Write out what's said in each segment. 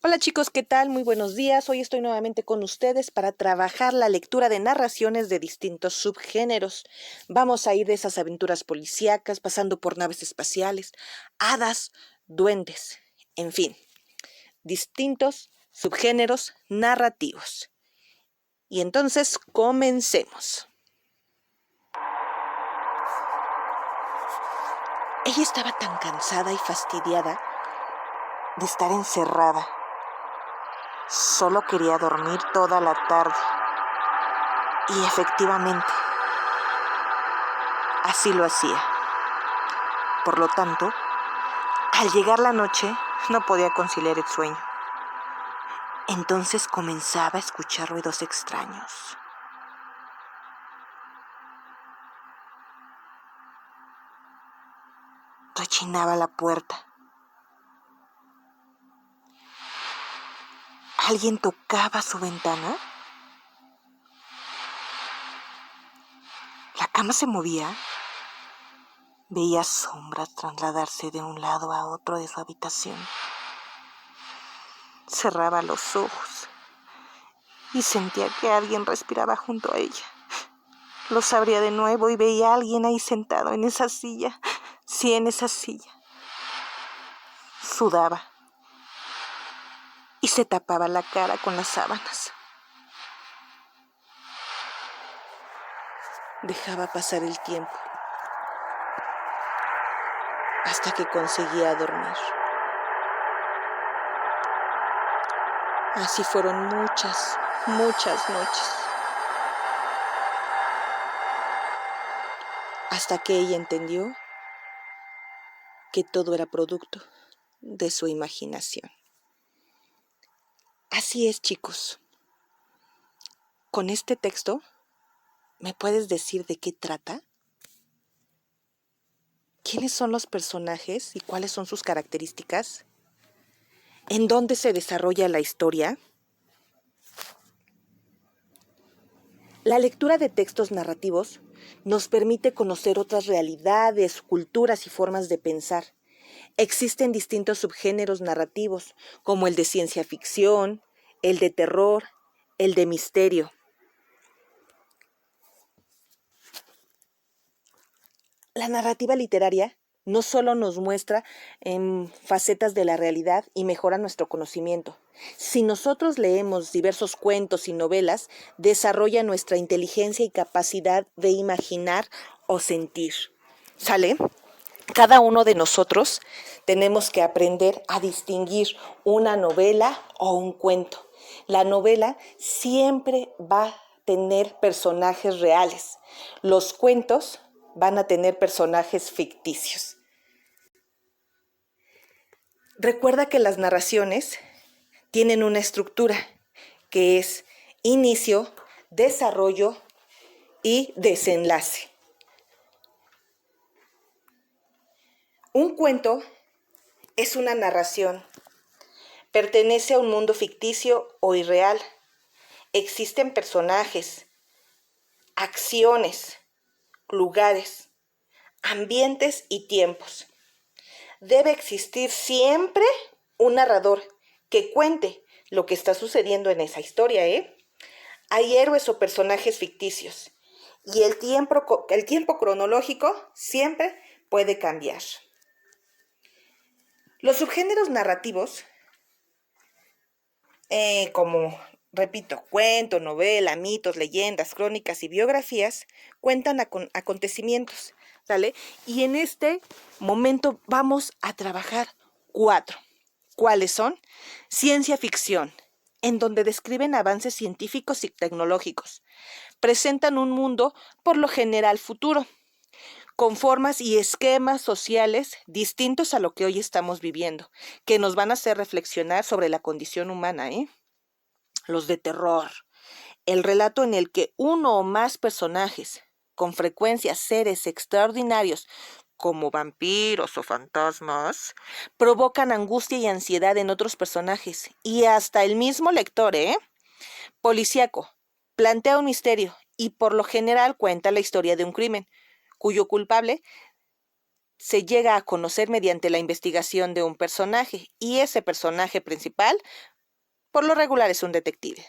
Hola chicos, ¿qué tal? Muy buenos días. Hoy estoy nuevamente con ustedes para trabajar la lectura de narraciones de distintos subgéneros. Vamos a ir de esas aventuras policíacas, pasando por naves espaciales, hadas, duendes, en fin, distintos subgéneros narrativos. Y entonces comencemos. Ella estaba tan cansada y fastidiada de estar encerrada. Solo quería dormir toda la tarde. Y efectivamente, así lo hacía. Por lo tanto, al llegar la noche, no podía conciliar el sueño. Entonces comenzaba a escuchar ruidos extraños. Rechinaba la puerta. ¿Alguien tocaba su ventana? La cama se movía. Veía sombras trasladarse de un lado a otro de su habitación. Cerraba los ojos y sentía que alguien respiraba junto a ella. Los abría de nuevo y veía a alguien ahí sentado en esa silla. Sí, en esa silla. Sudaba y se tapaba la cara con las sábanas. Dejaba pasar el tiempo hasta que conseguía dormir. Así fueron muchas noches. Hasta que ella entendió que todo era producto de su imaginación. Así es, chicos. Con este texto, ¿me puedes decir de qué trata? ¿Quiénes son los personajes y cuáles son sus características? ¿En dónde se desarrolla la historia? La lectura de textos narrativos nos permite conocer otras realidades, culturas y formas de pensar. Existen distintos subgéneros narrativos, como el de ciencia ficción, el de terror, el de misterio. La narrativa literaria no solo nos muestra facetas de la realidad y mejora nuestro conocimiento. Si nosotros leemos diversos cuentos y novelas, desarrolla nuestra inteligencia y capacidad de imaginar o sentir. ¿Sale? Cada uno de nosotros tenemos que aprender a distinguir una novela o un cuento. La novela siempre va a tener personajes reales. Los cuentos van a tener personajes ficticios. Recuerda que las narraciones tienen una estructura que es inicio, desarrollo y desenlace. Un cuento es una narración. Pertenece a un mundo ficticio o irreal. Existen personajes, acciones, lugares, ambientes y tiempos. Debe existir siempre un narrador que cuente lo que está sucediendo en esa historia, Hay héroes o personajes ficticios y el tiempo cronológico siempre puede cambiar. Los subgéneros narrativos, como, repito, cuento, novela, mitos, leyendas, crónicas y biografías, cuentan acontecimientos, ¿sale? Y en este momento vamos a trabajar 4. ¿Cuáles son? Ciencia ficción, en donde describen avances científicos y tecnológicos. Presentan un mundo, por lo general, futuro, con formas y esquemas sociales distintos a lo que hoy estamos viviendo, que nos van a hacer reflexionar sobre la condición humana, Los de terror, el relato en el que uno o más personajes, con frecuencia seres extraordinarios, como vampiros o fantasmas, provocan angustia y ansiedad en otros personajes y hasta el mismo lector, Policíaco, plantea un misterio y por lo general cuenta la historia de un crimen, cuyo culpable se llega a conocer mediante la investigación de un personaje y ese personaje principal Por lo regular es un detective.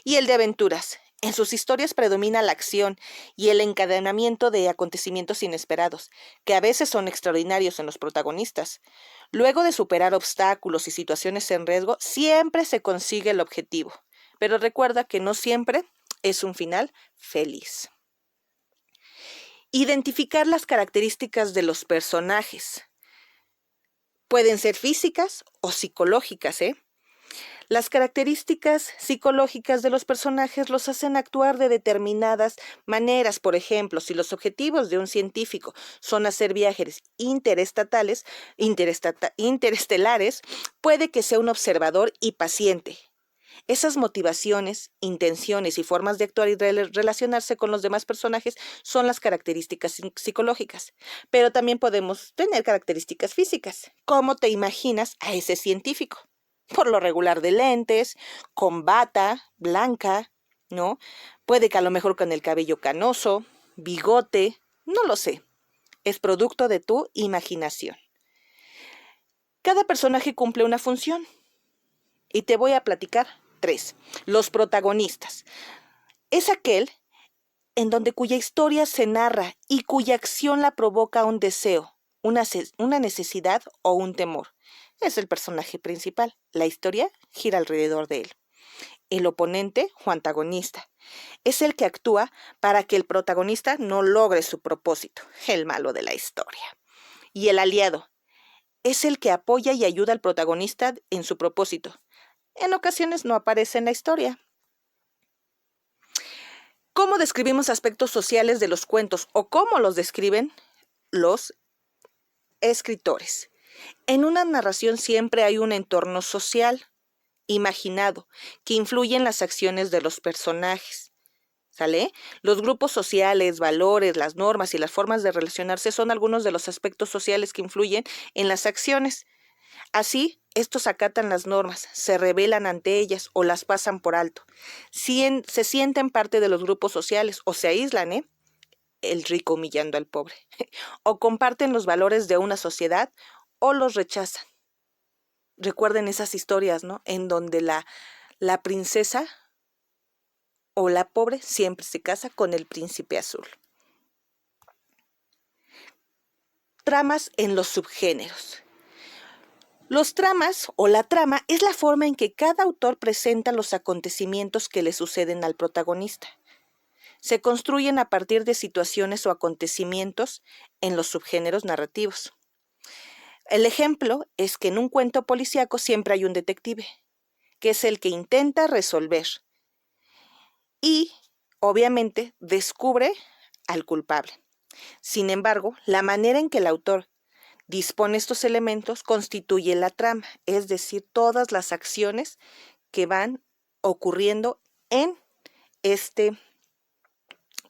Y el de aventuras. En sus historias predomina la acción y el encadenamiento de acontecimientos inesperados, que a veces son extraordinarios en los protagonistas. Luego de superar obstáculos y situaciones en riesgo, siempre se consigue el objetivo. Pero recuerda que no siempre es un final feliz. Identificar las características de los personajes. Pueden ser físicas o psicológicas, Las características psicológicas de los personajes los hacen actuar de determinadas maneras. Por ejemplo, si los objetivos de un científico son hacer viajes interestelares, puede que sea un observador y paciente. Esas motivaciones, intenciones y formas de actuar y relacionarse con los demás personajes son las características psicológicas. Pero también podemos tener características físicas. ¿Cómo te imaginas a ese científico? Por lo regular de lentes, con bata blanca, ¿no? Puede que a lo mejor con el cabello canoso, bigote, no lo sé. Es producto de tu imaginación. Cada personaje cumple una función y te voy a platicar 3. Los protagonistas. Es aquel en donde cuya historia se narra y cuya acción la provoca un deseo, una necesidad o un temor. Es el personaje principal. La historia gira alrededor de él. El oponente o antagonista es el que actúa para que el protagonista no logre su propósito, el malo de la historia. Y el aliado es el que apoya y ayuda al protagonista en su propósito. En ocasiones no aparece en la historia. ¿Cómo describimos aspectos sociales de los cuentos o cómo los describen los escritores? En una narración siempre hay un entorno social imaginado que influye en las acciones de los personajes. ¿Sale? Los grupos sociales, valores, las normas y las formas de relacionarse son algunos de los aspectos sociales que influyen en las acciones. Así, estos acatan las normas, se rebelan ante ellas o las pasan por alto. Se sienten parte de los grupos sociales o se aíslan, el rico humillando al pobre, o comparten los valores de una sociedad o los rechazan. Recuerden esas historias, ¿no? En donde la princesa o la pobre siempre se casa con el príncipe azul. Tramas en los subgéneros. Los tramas o la trama es la forma en que cada autor presenta los acontecimientos que le suceden al protagonista. Se construyen a partir de situaciones o acontecimientos en los subgéneros narrativos. El ejemplo es que en un cuento policíaco siempre hay un detective, que es el que intenta resolver y, obviamente, descubre al culpable. Sin embargo, la manera en que el autor dispone estos elementos constituye la trama, es decir, todas las acciones que van ocurriendo en este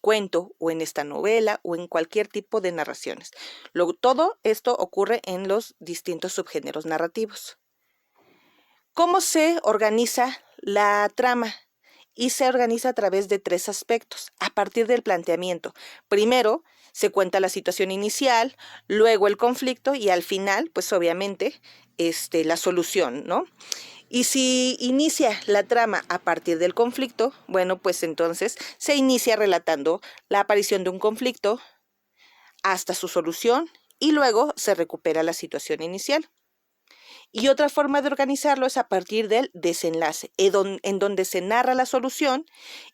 cuento o en esta novela o en cualquier tipo de narraciones. Luego, todo esto ocurre en los distintos subgéneros narrativos. ¿Cómo se organiza la trama? Y se organiza a través de 3 aspectos, a partir del planteamiento. Primero, se cuenta la situación inicial, luego el conflicto y al final, pues obviamente, la solución, ¿no? Y si inicia la trama a partir del conflicto, bueno, pues entonces se inicia relatando la aparición de un conflicto hasta su solución y luego se recupera la situación inicial. Y otra forma de organizarlo es a partir del desenlace, en donde se narra la solución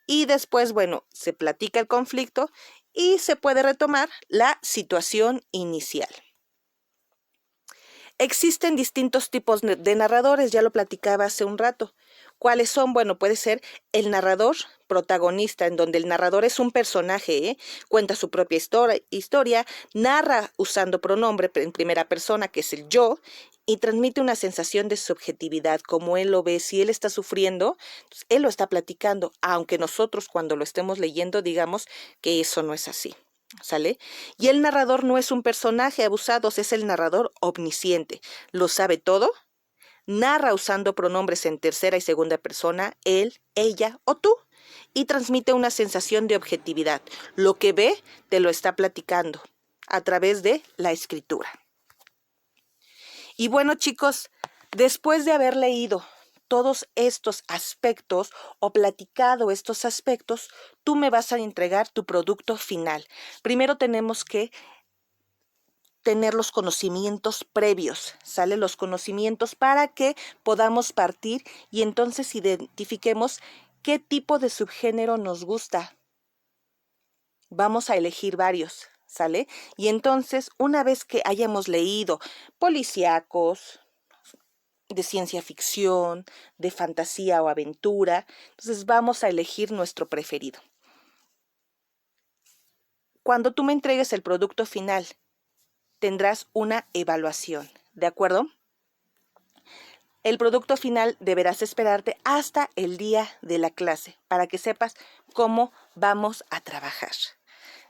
y después, bueno, se platica el conflicto y se puede retomar la situación inicial. Existen distintos tipos de narradores, ya lo platicaba hace un rato. ¿Cuáles son? Bueno, puede ser el narrador protagonista, en donde el narrador es un personaje, cuenta su propia historia, narra usando pronombre en primera persona, que es el yo, y transmite una sensación de subjetividad, como él lo ve. Si él está sufriendo, él lo está platicando, aunque nosotros cuando lo estemos leyendo digamos que eso no es así. ¿Sale? Y el narrador no es un personaje abusado, es el narrador omnisciente. Lo sabe todo, narra usando pronombres en tercera y segunda persona, él, ella o tú, y transmite una sensación de objetividad. Lo que ve te lo está platicando a través de la escritura. Y bueno, chicos, después de haber leído todos estos aspectos o platicado estos aspectos, tú me vas a entregar tu producto final. Primero tenemos que tener los conocimientos previos, ¿sale? Los conocimientos para que podamos partir y entonces identifiquemos qué tipo de subgénero nos gusta. Vamos a elegir varios, ¿sale? Y entonces, una vez que hayamos leído policíacos, de ciencia ficción, de fantasía o aventura, entonces vamos a elegir nuestro preferido. Cuando tú me entregues el producto final, tendrás una evaluación, ¿de acuerdo? El producto final deberás esperarte hasta el día de la clase para que sepas cómo vamos a trabajar.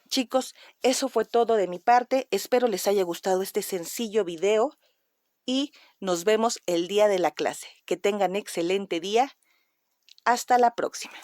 Chicos, eso fue todo de mi parte. Espero les haya gustado este sencillo video y nos vemos el día de la clase. Que tengan excelente día. Hasta la próxima.